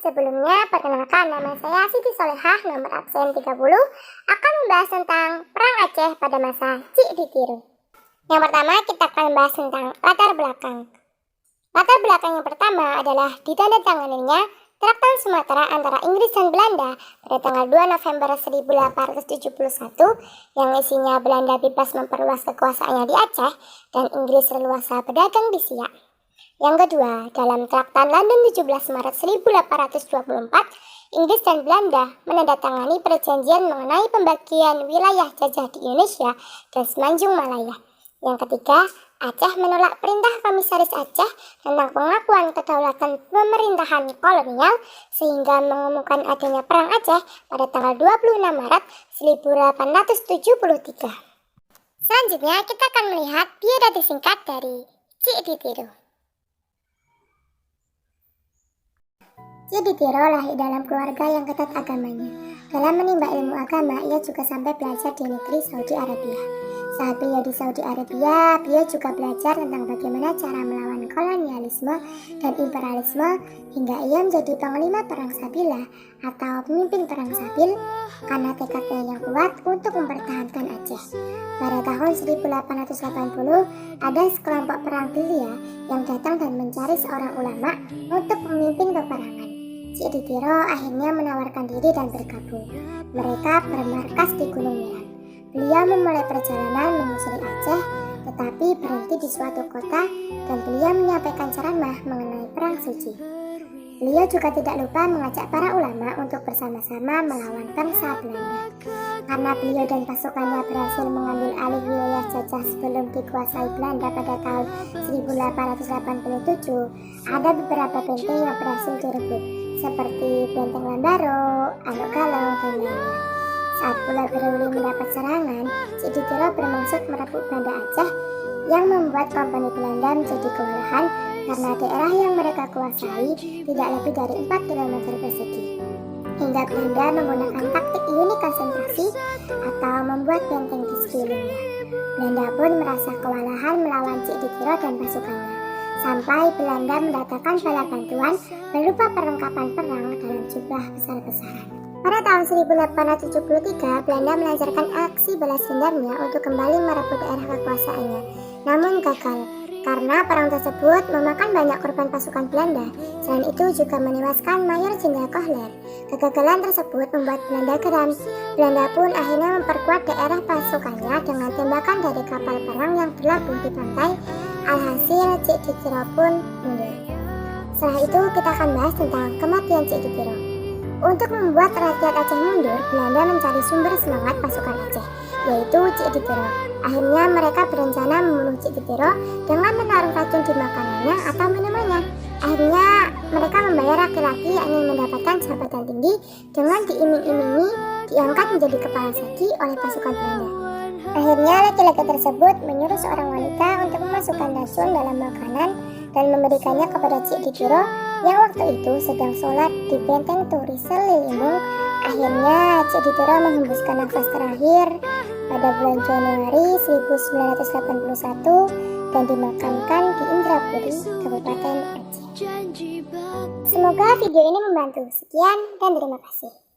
Sebelumnya, perkenalkan nama saya Siti Solehah, nomor absen 30, akan membahas tentang Perang Aceh pada masa Cik Ditiru. Yang pertama, kita akan membahas tentang latar belakang. Latar belakang yang pertama adalah ditandatanganinya Traktat Sumatera antara Inggris dan Belanda pada tanggal 2 November 1871 yang isinya Belanda bebas memperluas kekuasaannya di Aceh dan Inggris leluasa berdagang di Siak. Yang kedua, dalam Traktat London 17 Maret 1824, Inggris dan Belanda menandatangani perjanjian mengenai pembagian wilayah jajah di Indonesia dan Semenanjung Malaya. Yang ketiga, Aceh menolak perintah Komisaris Aceh tentang pengakuan kedaulatan pemerintahan kolonial sehingga mengumumkan adanya Perang Aceh pada tanggal 26 Maret 1873. Selanjutnya, kita akan melihat biodata singkat dari Cik Ditiru. Cik Ditiru lahir dalam keluarga yang ketat agamanya. Dalam menimba ilmu agama, ia juga sampai belajar di negeri Saudi Arabia. Saat beliau di Saudi Arabia, beliau juga belajar tentang bagaimana cara melawan kolonialisme dan imperialisme hingga ia menjadi panglima perang Sabila atau pemimpin perang Sabil karena tekadnya yang kuat untuk mempertahankan Aceh. Pada tahun 1880, ada sekelompok perang gerilya yang datang dan mencari seorang ulama untuk memimpin peperangan. Cik Ditiru akhirnya menawarkan diri dan bergabung. Mereka bermarkas di Gunung Miran. Beliau memulai perjalanan menyusuri Aceh, tetapi berhenti di suatu kota dan beliau menyampaikan ceramah mengenai Perang Suci. Beliau juga tidak lupa mengajak para ulama untuk bersama-sama melawan bangsa Belanda. Karena beliau dan pasukannya berhasil mengambil alih wilayah jajah sebelum dikuasai Belanda pada tahun 1887, ada beberapa benteng yang berhasil direbut, seperti Benteng Lambaro, Alok Galong, dan lainnya. Saat Pulau Beruli mendapat serangan, Cik Ditiru bermaksud merebut Banda Aceh yang membuat kompeni Belanda menjadi kewalahan karena daerah yang mereka kuasai tidak lebih dari 4 km persegi. Hingga Belanda menggunakan taktik unit konsentrasi atau membuat benteng di sekelilingnya. Belanda pun merasa kewalahan melawan Cik Ditiru dan pasukannya, sampai Belanda mendatangkan bala bantuan berupa perlengkapan perang dalam jumlah besar-besaran. Pada tahun 1873, Belanda melancarkan aksi balas dendamnya untuk kembali merebut daerah kekuasaannya, namun gagal karena perang tersebut memakan banyak korban pasukan Belanda. Selain itu juga menewaskan Mayor Jenderal Kohler. Kegagalan tersebut membuat Belanda geram. Belanda pun akhirnya memperkuat daerah pasukannya dengan tembakan dari kapal perang yang berlabuh di pantai. Alhasil Cik Ditiru pun mundur. Setelah itu kita akan bahas tentang kematian Cik Ditiru. Untuk membuat rakyat Aceh mundur, Belanda mencari sumber semangat pasukan Aceh, yaitu Cik Ditiru. Akhirnya mereka berencana membunuh Cik Ditiru dengan menaruh racun di makanannya atau minumannya. Akhirnya mereka membayar laki-laki yang ingin mendapatkan jabatan tinggi dengan diiming-imingi diangkat menjadi kepala sagi oleh pasukan Belanda. Akhirnya laki-laki tersebut menyuruh seorang wanita untuk memasukkan racun dalam makanan dan memberikannya kepada Cik Ditiru yang waktu itu sedang sholat di benteng Turi Selilimbung. Akhirnya Cik Ditiru menghembuskan nafas terakhir pada bulan Januari 1981 dan dimakamkan di Indrapuri, Kabupaten Aceh. Semoga video ini membantu. Sekian dan terima kasih.